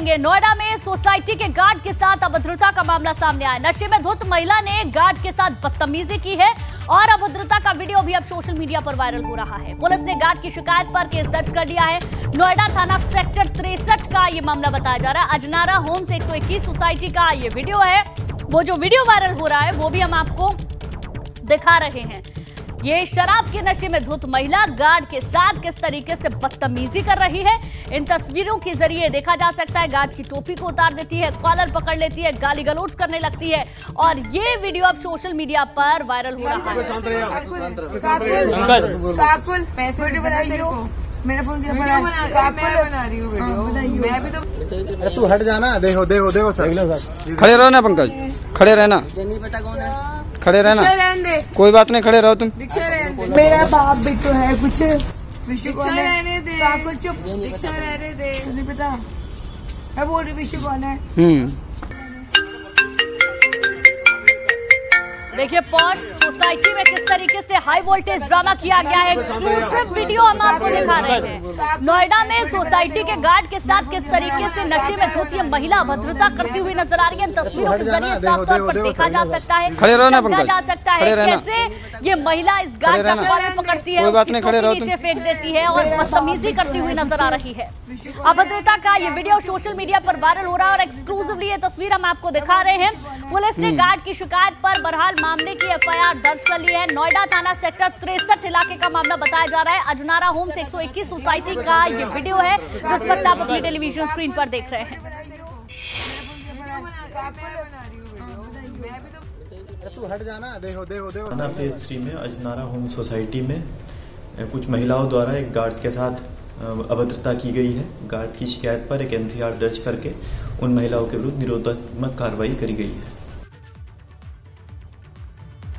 देखेंगे। नोएडा में सोसाइटी के गार्ड के साथ अभद्रता का मामला सामने आया। नशे में धुत महिला ने गार्ड के साथ बदतमीजी की है और अभद्रता का वीडियो भी अब सोशल मीडिया पर वायरल हो रहा है। पुलिस ने गार्ड की शिकायत पर केस दर्ज कर लिया है। नोएडा थाना सेक्टर 63 का ये मामला बताया जा रहा है। अजनारा होम्स 121 सोसाइटी का ये वीडियो है। वो जो वीडियो वायरल हो रहा है वो भी हम आपको दिखा रहे हैं। ये शराब के नशे में धुत महिला गार्ड के साथ किस तरीके से बदतमीजी कर रही है, इन तस्वीरों के जरिए देखा जा सकता है। गार्ड की टोपी को उतार देती है, कॉलर पकड़ लेती है, गाली गलौज करने लगती है और ये वीडियो अब सोशल मीडिया पर वायरल हो रहा है। मेरा फोन दिया बना रही हूँ वीडियो। मैं भी तो तू हट जाना। देखो देखो देखो सर, खड़े रहो ना पंकज, खड़े रहना, नहीं पता कौन है, खड़े रहना, दे। कोई बात नहीं, खड़े रहो तुम। मेरा बाप भी तो है कुछ, विशु कौन है, रहने दे, चुप, दीक्षा रहने दे, नहीं पता, मैं बोल रही विशु कौन है। देखिए पॉश सोसाइटी में किस तरीके से हाई वोल्टेज ड्रामा किया गया है। एक्सक्लूसिव वीडियो हम आपको दिखा रहे हैं। नोएडा में सोसाइटी के गार्ड के साथ किस तरीके से नशे में धुत ये महिला अभद्रता करती हुई नजर आ रही है। तस्वीरों के जरिए साफ तौर पर देखा जा सकता है, समझा जा सकता है कैसे ये महिला इस गार्ड का कॉलर पकड़ती है, नीचे फेंक देती है और बदतमीजी करती हुई नजर आ रही है। अभद्रता का ये वीडियो सोशल मीडिया पर वायरल हो रहा है और एक्सक्लूसिवली ये तस्वीर हम आपको दिखा रहे हैं। पुलिस ने गार्ड की शिकायत पर बहरहाल मामले की एफआईआर दर्ज कर ली है। नोएडा थाना सेक्टर 63 इलाके का मामला बताया जा रहा है। अजनारा होम्स 121 सोसाइटी का ये वीडियो है जिस वक्त आप अपनी टेलीविजन स्क्रीन पर देख रहे हैं। तू हट जाना। देखो देखो देखो थाना फेज 3 में अजनारा होम सोसाइटी में कुछ महिलाओं द्वारा एक गार्ड के साथ अभद्रता की गई है। गार्ड की शिकायत पर एक एनसीआर दर्ज करके उन महिलाओं के विरुद्ध निरोधात्मक कार्रवाई करी गई है।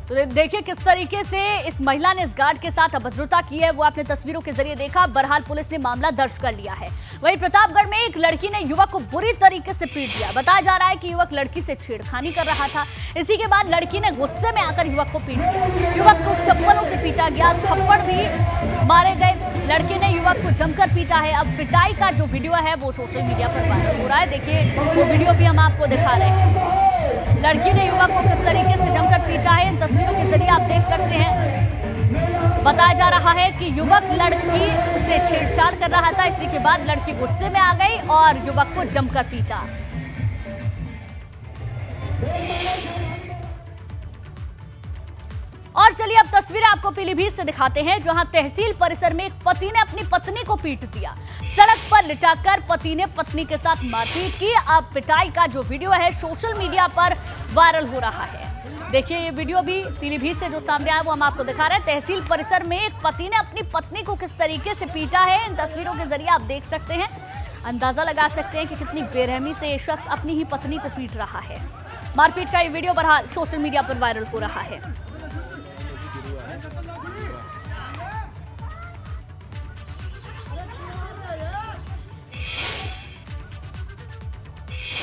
तो देखिए किस तरीके से इस महिला ने इस गार्ड के साथ अभद्रता की है, वो आपने तस्वीरों के जरिए देखा। बहरहाल पुलिस ने मामला दर्ज कर लिया है। वहीं प्रतापगढ़ में एक लड़की ने युवक को बुरी तरीके से पीट दिया। बताया जा रहा है कि युवक लड़की से छेड़खानी कर रहा था। इसी के बाद लड़की ने गुस्से में आकर युवक को पीट दिया। युवक को चप्पलों से पीटा गया, थप्पड़ भी मारे गए। लड़की ने युवक को जमकर पीटा है। अब पिटाई का जो वीडियो है वो सोशल मीडिया पर वायरल हो रहा है। देखिए वो वीडियो भी हम आपको दिखा रहे हैं। लड़की ने युवक को किस तरीके से जमकर पीटा है, इन तस्वीरों के जरिए आप देख सकते हैं। बताया जा रहा है कि युवक लड़की से छेड़छाड़ कर रहा था। इसी के बाद लड़की गुस्से में आ गई और युवक को जमकर पीटा। और चलिए अब तस्वीरें आपको पीलीभीत से दिखाते हैं, जहां तहसील परिसर में एक पति ने अपनी पत्नी को पीट दिया। सड़क पर लिटाकर पति ने पत्नी के साथ मारपीट की। अब पिटाई का जो वीडियो है सोशल मीडिया पर वायरल हो रहा है। देखिए ये वीडियो भी पीलीभीत से जो सामने आया वो हम आपको दिखा रहे हैं। तहसील परिसर में एक पति ने अपनी पत्नी को किस तरीके से पीटा है, इन तस्वीरों के जरिए आप देख सकते हैं। अंदाजा लगा सकते हैं कि कितनी बेरहमी से ये शख्स अपनी ही पत्नी को पीट रहा है। मारपीट का ये वीडियो बहरहाल सोशल मीडिया पर वायरल हो रहा है।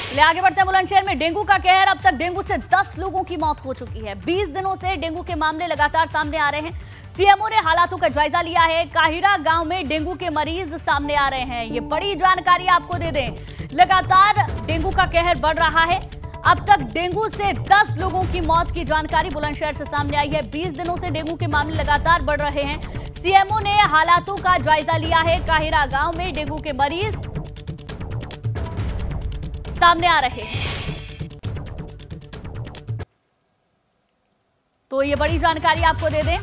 चलिए आगे बढ़ते हैं। बुलंदशहर में डेंगू का कहर। अब तक डेंगू से 10 लोगों की मौत हो चुकी है। 20 दिनों से डेंगू के मामले लगातार सामने आ रहे हैं। सीएमओ ने हालातों का जायजा लिया है। काहिरा गांव में डेंगू के मरीज सामने आ रहे हैं। ये बड़ी जानकारी आपको दे दें, लगातार डेंगू का कहर बढ़ रहा है। अब तक डेंगू से 10 लोगों की मौत की जानकारी बुलंदशहर से सामने आई है। 20 दिनों से डेंगू के मामले लगातार बढ़ रहे हैं। सीएमओ ने हालातों का जायजा लिया है। काहिरा गांव में डेंगू के मरीज सामने आ रहे हैं। तो ये बड़ी जानकारी आपको दे दें।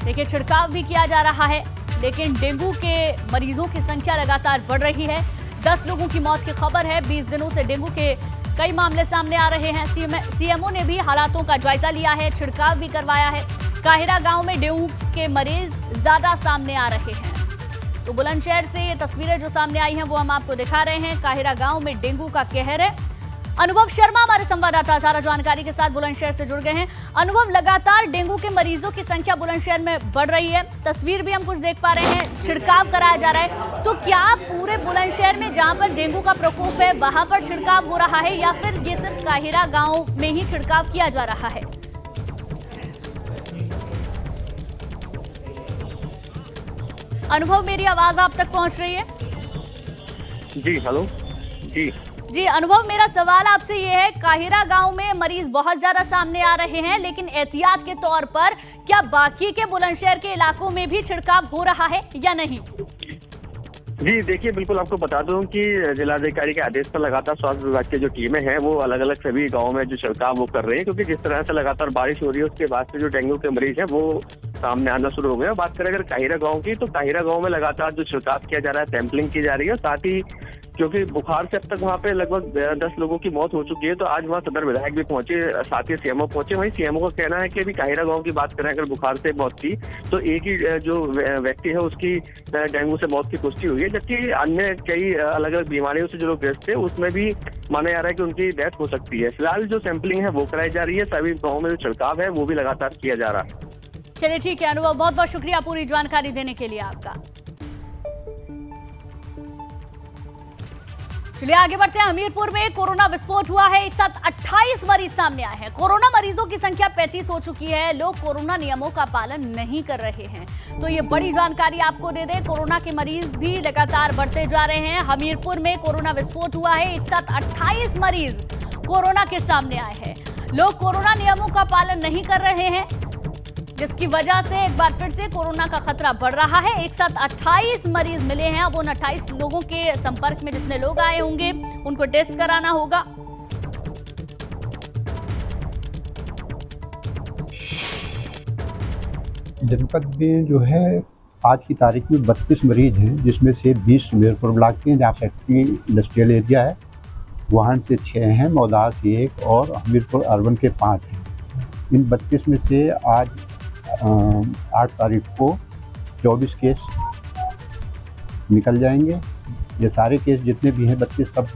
देखिए छिड़काव भी किया जा रहा है, लेकिन डेंगू के मरीजों की संख्या लगातार बढ़ रही है। 10 लोगों की मौत की खबर है। 20 दिनों से डेंगू के कई मामले सामने आ रहे हैं। सीएमओ ने भी हालातों का जायजा लिया है, छिड़काव भी करवाया है। काहिरा गांव में डेंगू के मरीज ज्यादा सामने आ रहे हैं। तो बुलंदशहर से ये तस्वीरें जो सामने आई हैं वो हम आपको दिखा रहे हैं। काहिरा गांव में डेंगू का कहर है। अनुभव शर्मा हमारे संवाददाता सारा जानकारी के साथ बुलंदशहर से जुड़ गए हैं। अनुभव, लगातार डेंगू के मरीजों की संख्या बुलंदशहर में बढ़ रही है। तस्वीर भी हम कुछ देख पा रहे हैं, छिड़काव कराया जा रहा है। तो क्या पूरे बुलंदशहर में जहां पर डेंगू का प्रकोप है वहां पर छिड़काव हो रहा है या फिर ये सिर्फ काहिरा गांव में ही छिड़काव किया जा रहा है? अनुभव, मेरी आवाज आप तक पहुंच रही है? जी हेलो। जी अनुभव, मेरा सवाल आपसे ये है, काहिरा गांव में मरीज बहुत ज्यादा सामने आ रहे हैं, लेकिन एहतियात के तौर पर क्या बाकी के बुलंदशहर के इलाकों में भी छिड़काव हो रहा है या नहीं? जी देखिए, बिल्कुल आपको बता दूं कि जिलाधिकारी के आदेश पर लगातार स्वास्थ्य विभाग की जो टीमें हैं वो अलग अलग सभी गाँव में जो छिड़काव वो कर रही है, क्योंकि जिस तरह से लगातार बारिश हो रही है उसके बाद से जो डेंगू के मरीज हैं वो सामने आना शुरू हो गए। बात करें अगर काहिरा गाँव की, तो काहिरा गाँव में लगातार जो छिड़काव किया जा रहा है, सैंपलिंग की जा रही है, साथ ही क्योंकि बुखार से अब तक वहाँ पे लगभग 10 लोगों की मौत हो चुकी है, तो आज वहाँ सदर विधायक भी पहुंचे, साथ ही सीएमओ पहुंचे। वहीं सीएमओ का कहना है कि अभी काहिरा गांव की बात करें, अगर बुखार से मौत की तो एक ही जो व्यक्ति है उसकी डेंगू से मौत की पुष्टि हुई है, जबकि अन्य कई अलग अलग बीमारियों से जो लोग ग्रस्त थे उसमें भी माना जा रहा है कि उनकी डेथ हो सकती है। फिलहाल जो सैंपलिंग है वो कराई जा रही है, सभी गाँव में जो छिड़काव है वो भी लगातार किया जा रहा है। चलिए ठीक है अनुभव, बहुत बहुत शुक्रिया पूरी जानकारी देने के लिए आपका। चलिए आगे बढ़ते हैं। हमीरपुर में कोरोना विस्फोट हुआ है, एक साथ 28 मरीज सामने आए हैं। कोरोना मरीजों की संख्या 35 हो चुकी है। लोग कोरोना नियमों का पालन नहीं कर रहे हैं, तो ये बड़ी जानकारी आपको दे दें, कोरोना के मरीज भी लगातार बढ़ते जा रहे हैं। हमीरपुर में कोरोना विस्फोट हुआ है, एक साथ 28 मरीज कोरोना के सामने आए हैं। लोग कोरोना नियमों का पालन नहीं कर रहे हैं, जिसकी वजह से एक बार फिर से कोरोना का खतरा बढ़ रहा है। एक साथ 28 मरीज मिले हैं। अब उन 28 लोगों के संपर्क में जितने लोग आए होंगे उनको टेस्ट कराना होगा। जनपद में जो है आज की तारीख में 32 मरीज हैं, जिसमें से 20 सुमेरपुर ब्लॉक के हैं जहाँ फैक्ट्री इंडस्ट्रियल एरिया है, वहाँ से 6 हैं, मौदाह से 1 और हमीरपुर अर्बन के 5 हैं। इन 32 में से आज 8 तारीख को 24 केस निकल जाएंगे। ये सारे केस जितने भी हैं 32 सब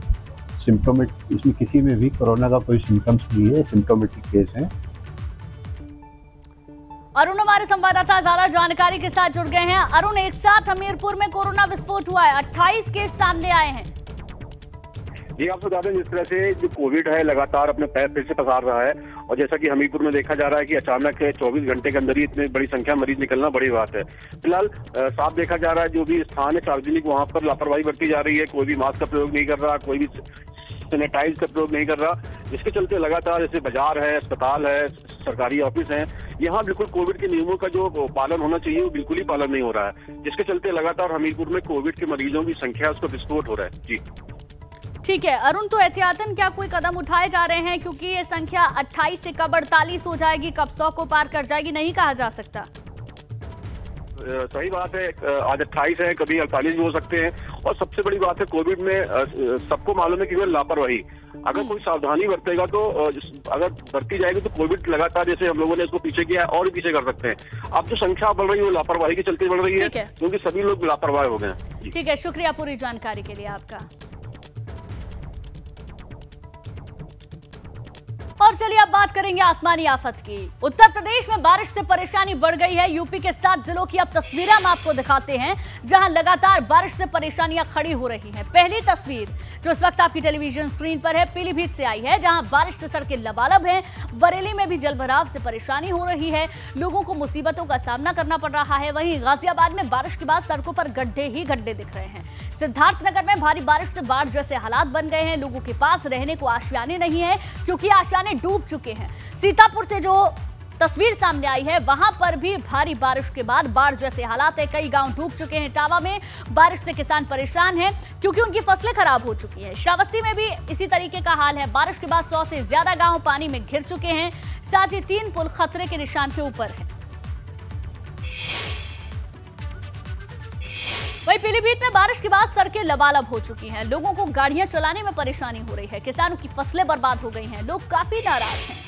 सिम्टोमेटिक, इसमें किसी में भी कोरोना का कोई सिम्टम्स नहीं है, सिम्टोमेटिक केस हैं। अरुण हमारे संवाददाता ज्यादा जानकारी के साथ जुड़ गए हैं। अरुण, एक साथ हमीरपुर में कोरोना विस्फोट हुआ है, 28 केस सामने आए हैं। जी आपको बता दें, जिस तरह से जो कोविड है लगातार अपने पैर फिर से पसार रहा है, और जैसा कि हमीरपुर में देखा जा रहा है कि अचानक 24 घंटे के अंदर ही इतनी बड़ी संख्या मरीज निकलना बड़ी बात है। फिलहाल साफ देखा जा रहा है जो भी स्थान है सार्वजनिक, वहाँ पर लापरवाही बरती जा रही है। कोई भी मास्क का प्रयोग नहीं कर रहा, कोई भी सैनिटाइज का प्रयोग नहीं कर रहा, जिसके चलते लगातार जैसे बाजार है, अस्पताल है, सरकारी ऑफिस है, यहाँ बिल्कुल कोविड के नियमों का जो पालन होना चाहिए वो बिल्कुल ही पालन नहीं हो रहा है, जिसके चलते लगातार हमीरपुर में कोविड के मरीजों की संख्या उसका विस्फोट हो रहा है। जी ठीक है अरुण, तो एहतियातन क्या कोई कदम उठाए जा रहे हैं, क्योंकि ये संख्या 28 से कब 48 हो जाएगी, कब 100 को पार कर जाएगी, नहीं कहा जा सकता। सही बात है, आज 28 है, कभी 48 भी हो सकते हैं। और सबसे बड़ी बात है कोविड में सबको मालूम है केवल लापरवाही, अगर कोई सावधानी बरतेगा तो अगर बरती जाएगी तो कोविड लगातार, जैसे हम लोगों ने इसको पीछे किया और भी पीछे कर सकते हैं। अब जो संख्या बढ़ रही है वो लापरवाही के चलते बढ़ रही है, क्योंकि सभी लोग लापरवाह हो गए हैं। ठीक है, शुक्रिया पूरी जानकारी के लिए आपका। और चलिए अब बात करेंगे आसमानी आफत की। उत्तर प्रदेश में बारिश से परेशानी बढ़ गई है। यूपी के 7 जिलों की अब तस्वीरें हम आपको दिखाते हैं, जहां लगातार बारिश से परेशानियां खड़ी हो रही हैं। पहली तस्वीर जो इस वक्त आपकी टेलीविजन स्क्रीन पर है, पीलीभीत से आई है, जहां बारिश से सड़कें लबालब हैं। बरेली में भी जलभराव से परेशानी हो रही है, लोगों को मुसीबतों का सामना करना पड़ रहा है। वहीं गाजियाबाद में बारिश के बाद सड़कों पर गड्ढे ही गड्ढे दिख रहे हैं। सिद्धार्थनगर में भारी बारिश से बाढ़ जैसे हालात बन गए हैं। लोगों के पास रहने को आशियाने नहीं है, क्योंकि आशियाने डूब चुके हैं। सीतापुर से जो तस्वीर सामने आई है, वहां पर भी भारी बारिश के बाद बाढ़ जैसे हालात है। कई गांव डूब चुके हैं। टावा में बारिश से किसान परेशान हैं, क्योंकि उनकी फसलें खराब हो चुकी हैं। श्रावस्ती में भी इसी तरीके का हाल है। बारिश के बाद 100 से ज्यादा गांव पानी में घिर चुके हैं। साथ ही 3 पुल खतरे के निशान के ऊपर है। वहीं पीलीभीत में बारिश के बाद सड़कें लबालब हो चुकी हैं। लोगों को गाड़ियां चलाने में परेशानी हो रही है। किसानों की फसलें बर्बाद हो गई हैं। लोग काफी नाराज हैं।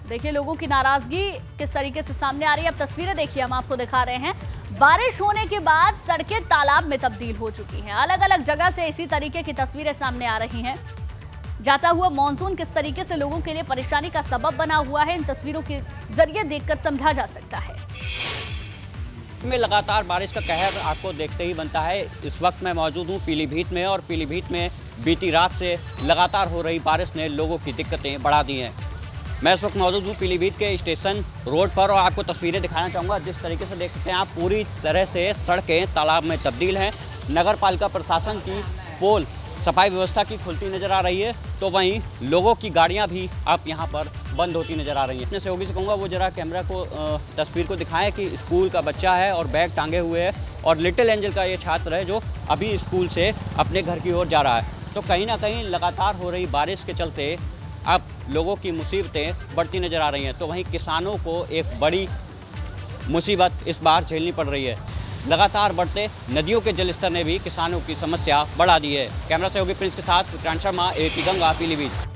देखिए लोगों की नाराजगी किस तरीके से सामने आ रही है। अब तस्वीरें देखिए, हम आपको दिखा रहे हैं। बारिश होने के बाद सड़कें तालाब में तब्दील हो चुकी हैं। अलग अलग जगह से इसी तरीके की तस्वीरें सामने आ रही हैं। जाता हुआ मॉनसून किस तरीके से लोगों के लिए परेशानी का सबब बना हुआ है, इन तस्वीरों के जरिए देखकर समझा जा सकता है। में लगातार बारिश का कहर आपको देखते ही बनता है। इस वक्त मैं मौजूद हूँ पीलीभीत में, और पीलीभीत में बीती रात से लगातार हो रही बारिश ने लोगों की दिक्कतें बढ़ा दी हैं। मैं इस वक्त मौजूद हूँ पीलीभीत के स्टेशन रोड पर, और आपको तस्वीरें दिखाना चाहूँगा। जिस तरीके से देख सकते हैं आप, पूरी तरह से सड़कें तालाब में तब्दील हैं। नगर पालिका प्रशासन की पोल सफाई व्यवस्था की खुलती नज़र आ रही है, तो वहीं लोगों की गाड़ियां भी अब यहां पर बंद होती नज़र आ रही हैं। अपने सहयोगी से कहूँगा वो जरा कैमरा को तस्वीर को दिखाएं कि स्कूल का बच्चा है और बैग टांगे हुए है और लिटिल एंजल का ये छात्र है जो अभी स्कूल से अपने घर की ओर जा रहा है। तो कहीं ना कहीं लगातार हो रही बारिश के चलते अब लोगों की मुसीबतें बढ़ती नज़र आ रही हैं, तो वहीं किसानों को एक बड़ी मुसीबत इस बार झेलनी पड़ रही है। लगातार बढ़ते नदियों के जलस्तर ने भी किसानों की समस्या बढ़ा दी है। कैमरा सहयोगी प्रिंस के साथ विक्रांत शर्मा, एबीपी गंगा, पीलीभीत।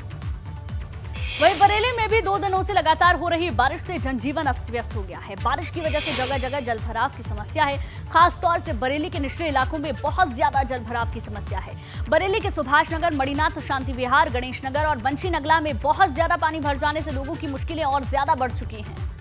वहीं बरेली में भी 2 दिनों से लगातार हो रही बारिश से जनजीवन अस्त व्यस्त हो गया है। बारिश की वजह से जगह जगह जलभराव की समस्या है। खास तौर से बरेली के निचले इलाकों में बहुत ज्यादा जलभराव की समस्या है। बरेली के सुभाष नगर, मणिनाथ शांति विहार, गणेश नगर और बंशी नगला में बहुत ज्यादा पानी भर जाने से लोगों की मुश्किलें और ज्यादा बढ़ चुकी हैं।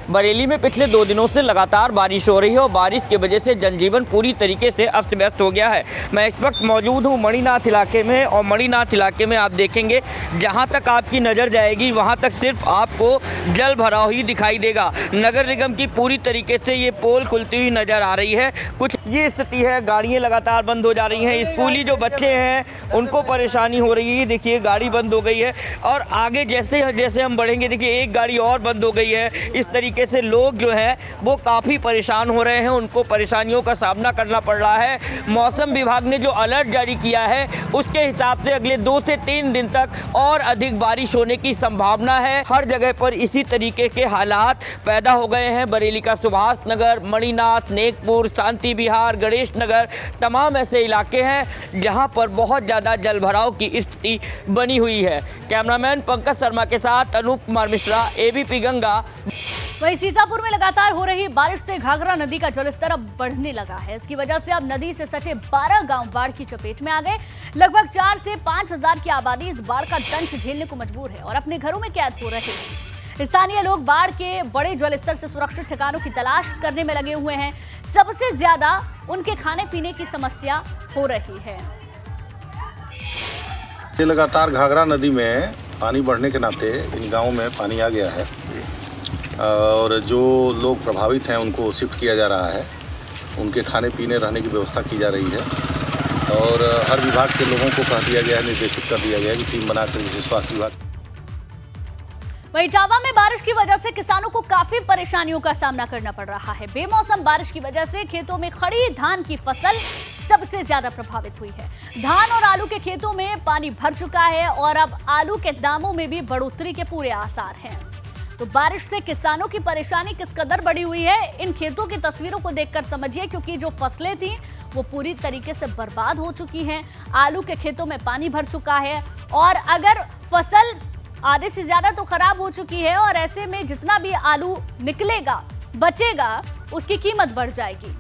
बरेली में पिछले 2 दिनों से लगातार बारिश हो रही है और बारिश की वजह से जनजीवन पूरी तरीके से अस्त व्यस्त हो गया है। मैं इस वक्त मौजूद हूं मणिनाथ इलाके में और मणिनाथ इलाके में आप देखेंगे जहां तक आपकी नज़र जाएगी वहां तक सिर्फ आपको जल भराव ही दिखाई देगा। नगर निगम की पूरी तरीके से ये पोल खुलती हुई नज़र आ रही है। कुछ ये स्थिति है, गाड़ियाँ लगातार बंद हो जा रही हैं। स्कूली जो बच्चे हैं उनको परेशानी हो रही है। देखिए गाड़ी बंद हो गई है और आगे जैसे जैसे हम बढ़ेंगे देखिए एक गाड़ी और बंद हो गई है। इस तरीके से लोग जो है वो काफ़ी परेशान हो रहे हैं, उनको परेशानियों का सामना करना पड़ रहा है। मौसम विभाग ने जो अलर्ट जारी किया है उसके हिसाब से अगले 2 से 3 दिन तक और अधिक बारिश होने की संभावना है। हर जगह पर इसी तरीके के हालात पैदा हो गए हैं। बरेली का सुभाष नगर, मणिनाथ, नेकपुर, शांति विहार, गणेश नगर तमाम ऐसे इलाके हैं जहां पर बहुत ज़्यादा जलभराव की स्थिति बनी हुई है। कैमरामैन पंकज शर्मा के साथ अनूप कुमार मिश्रा, एबीपी गंगा। वहीं सीतापुर में लगातार हो रही बारिश से घाघरा नदी का जलस्तर अब बढ़ने लगा है। इसकी वजह से अब नदी से सटे 12 गांव बाढ़ की चपेट में आ गए। लगभग 4 से 5 हजार की आबादी इस बाढ़ का दंश झेलने को मजबूर है और अपने घरों में कैद हो रहे हैं। स्थानीय लोग बाढ़ के बड़े जलस्तर से सुरक्षित ठिकानों की तलाश करने में लगे हुए हैं। सबसे ज्यादा उनके खाने पीने की समस्या हो रही है। लगातार घाघरा नदी में पानी बढ़ने के नाते इन गाँवों में पानी आ गया है और जो लोग प्रभावित हैं उनको शिफ्ट किया जा रहा है। उनके खाने पीने रहने की व्यवस्था की जा रही है और हर विभाग के लोगों को कह दिया गया है, निर्देशित कर दिया गया है कि टीम बनाकर जैसे स्वास्थ्य विभाग। वहीं इटावा में बारिश की वजह से किसानों को काफी परेशानियों का सामना करना पड़ रहा है। बेमौसम बारिश की वजह से खेतों में खड़ी धान की फसल सबसे ज्यादा प्रभावित हुई है। धान और आलू के खेतों में पानी भर चुका है और अब आलू के दामों में भी बढ़ोतरी के पूरे आसार हैं। तो बारिश से किसानों की परेशानी किस कदर बढ़ी हुई है, इन खेतों की तस्वीरों को देखकर समझिए, क्योंकि जो फसलें थी वो पूरी तरीके से बर्बाद हो चुकी हैं। आलू के खेतों में पानी भर चुका है और अगर फसल आधे से ज्यादा तो खराब हो चुकी है और ऐसे में जितना भी आलू निकलेगा बचेगा उसकी कीमत बढ़ जाएगी।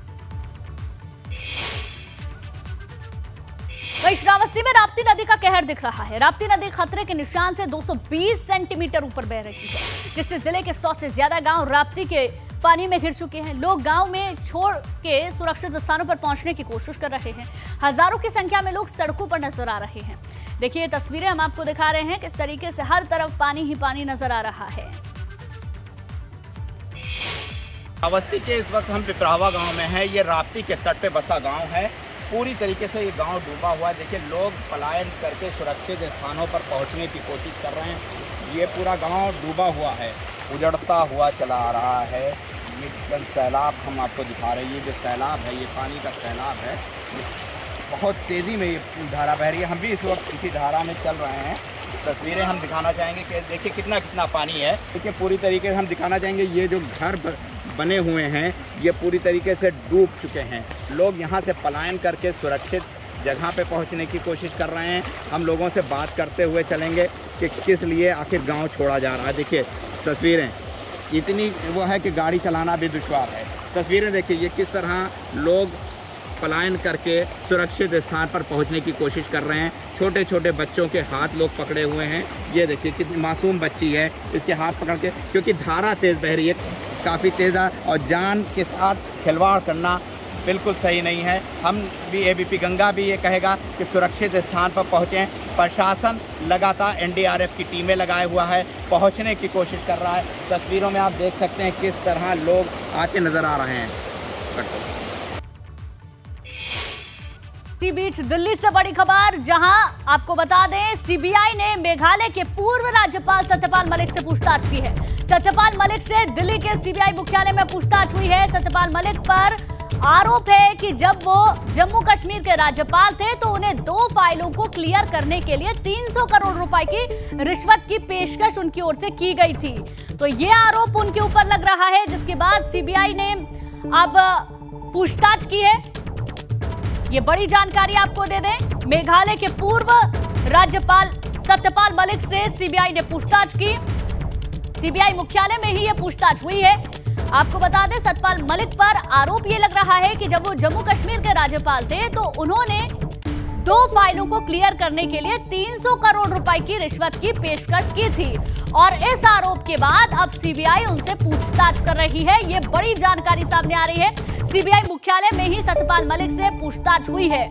वहीं श्रावस्ती में राप्ती नदी का कहर दिख रहा है। राप्ती नदी खतरे के निशान से 220 सेंटीमीटर ऊपर बह रही है, जिससे जिले के 100 से ज्यादा गांव राप्ती के पानी में घिर चुके हैं। लोग गांव में छोड़ के सुरक्षित स्थानों पर पहुंचने की कोशिश कर रहे हैं। हजारों की संख्या में लोग सड़कों पर नजर आ रहे हैं। देखिए तस्वीरें हम आपको दिखा रहे हैं, किस तरीके से हर तरफ पानी ही पानी नजर आ रहा है। श्रावस्ती के इस वक्त हम पिपरावा गांव में है। ये राप्ती के तट पे बसा गांव है। पूरी तरीके से ये गांव डूबा हुआ है। देखिए लोग पलायन करके सुरक्षित स्थानों पर पहुंचने की कोशिश कर रहे हैं। ये पूरा गांव डूबा हुआ है, उजड़ता हुआ चला आ रहा है। ये सैलाब हम आपको दिखा रहे हैं। ये जो सैलाब है, ये पानी का सैलाब है, बहुत तेज़ी में ये धारा बह रही है। हम भी इस वक्त इसी धारा में चल रहे हैं। तस्वीरें हम दिखाना चाहेंगे कि देखिए कितना कितना पानी है। देखिए पूरी तरीके से हम दिखाना चाहेंगे, ये जो घर बने हुए हैं ये पूरी तरीके से डूब चुके हैं। लोग यहाँ से पलायन करके सुरक्षित जगह पे पहुँचने की कोशिश कर रहे हैं। हम लोगों से बात करते हुए चलेंगे कि किस लिए आखिर गांव छोड़ा जा रहा है। देखिए तस्वीरें इतनी वो है कि गाड़ी चलाना भी दुश्वार है। तस्वीरें देखिए ये किस तरह लोग पलायन करके सुरक्षित स्थान पर पहुंचने की कोशिश कर रहे हैं। छोटे छोटे बच्चों के हाथ लोग पकड़े हुए हैं। ये देखिए कितनी मासूम बच्ची है, इसके हाथ पकड़ के, क्योंकि धारा तेज़ बह रही है, काफ़ी तेज़ है और जान के साथ खिलवाड़ करना बिल्कुल सही नहीं है। हम भी एबीपी गंगा भी ये कहेगा कि सुरक्षित स्थान पर पहुँचें। प्रशासन लगातार एनडीआरएफ की टीमें लगाए हुआ है, पहुँचने की कोशिश कर रहा है। तस्वीरों में आप देख सकते हैं किस तरह लोग आते नज़र आ रहे हैं। इसी बीच दिल्ली से बड़ी खबर, जहां आपको बता दें सीबीआई ने मेघालय के पूर्व राज्यपाल सत्यपाल मलिक से पूछताछ की है। सत्यपाल मलिक से दिल्ली के सीबीआई मुख्यालय में पूछताछ हुई है। सत्यपाल मलिक पर आरोप है कि जब वो जम्मू कश्मीर के राज्यपाल थे तो उन्हें 2 फाइलों को क्लियर करने के लिए 300 करोड़ रुपए की रिश्वत की पेशकश उनकी ओर से की गई थी। तो ये आरोप उनके ऊपर लग रहा है, जिसके बाद सीबीआई ने अब पूछताछ की है। ये बड़ी जानकारी आपको दे दें, मेघालय के पूर्व राज्यपाल सत्यपाल मलिक से सीबीआई ने पूछताछ की। सीबीआई मुख्यालय में ही ये पूछताछ हुई है। आपको बता दें, सत्यपाल मलिक पर आरोप ये लग रहा है कि जब वो जम्मू कश्मीर के राज्यपाल थे तो उन्होंने 2 फाइलों को क्लियर करने के लिए 300 करोड़ रुपए की रिश्वत की पेशकश की थी। और इस आरोप के बाद अब सीबीआई उनसे पूछताछ कर रही है। ये बड़ी जानकारी सामने आ रही है। सीबीआई मुख्यालय में ही सत्यपाल मलिक से पूछताछ हुई है।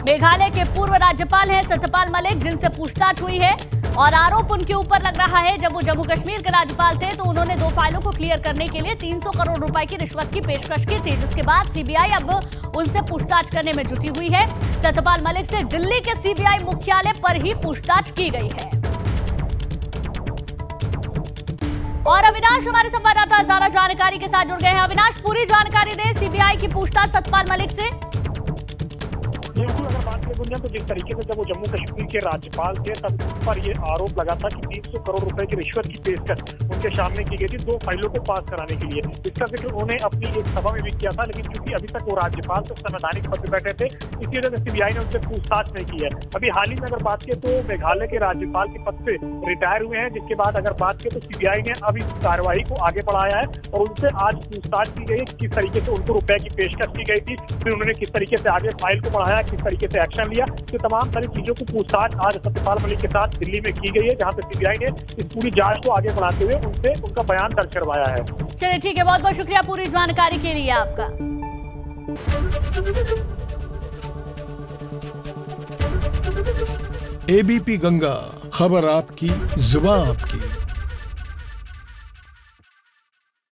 मेघालय के पूर्व राज्यपाल हैं सत्यपाल मलिक, जिनसे पूछताछ हुई है और आरोप उनके ऊपर लग रहा है जब वो जम्मू कश्मीर के राज्यपाल थे तो उन्होंने 2 फाइलों को क्लियर करने के लिए 300 करोड़ रुपए की रिश्वत की पेशकश की थी, जिसके बाद सीबीआई अब उनसे पूछताछ करने में जुटी हुई है। सत्यपाल मलिक से दिल्ली के सीबीआई मुख्यालय पर ही पूछताछ की गई है। और अविनाश हमारे संवाददाता ज्यादा जानकारी के साथ जुड़ गए हैं। अविनाश, पूरी जानकारी दें सीबीआई की पूछताछ सत्यपाल मलिक से। बिल्कुल, अगर बात करें गुंजन, तो जिस तरीके से जब वो जम्मू कश्मीर के राज्यपाल थे तब उस पर ये आरोप लगा था कि 300 करोड़ रुपए की रिश्वत की पेशकश उनके सामने की गई थी 2 फाइलों को पास कराने के लिए। इसका जिक्र उन्होंने अपनी एक सभा में भी किया था, लेकिन क्योंकि अभी तक वो राज्यपाल तो संवैधानिक पद पर बैठे थे, इसी वजह से सीबीआई ने उनसे पूछताछ नहीं की है। अभी हाल ही में अगर बात करें तो मेघालय के राज्यपाल के पद से रिटायर हुए हैं, जिसके बाद अगर बात करें तो सीबीआई ने अब इस कार्रवाई को आगे बढ़ाया है और उनसे आज पूछताछ की गई किस तरीके से उनको रुपए की पेशकश की गई थी, फिर उन्होंने किस तरीके से आगे फाइल को बढ़ाया, किस तरीके से एक्शन लिया। तो तमाम सारी चीजों को पूछताछ आज सत्यपाल मलिक के साथ दिल्ली में की गई है, जहां पे सीबीआई ने इस पूरी जांच को आगे बढ़ाते हुए उनसे उनका बयान दर्ज करवाया है। चलिए ठीक है, बहुत बहुत शुक्रिया पूरी जानकारी के लिए आपका। एबीपी गंगा, खबर आपकी, जुबान आपकी।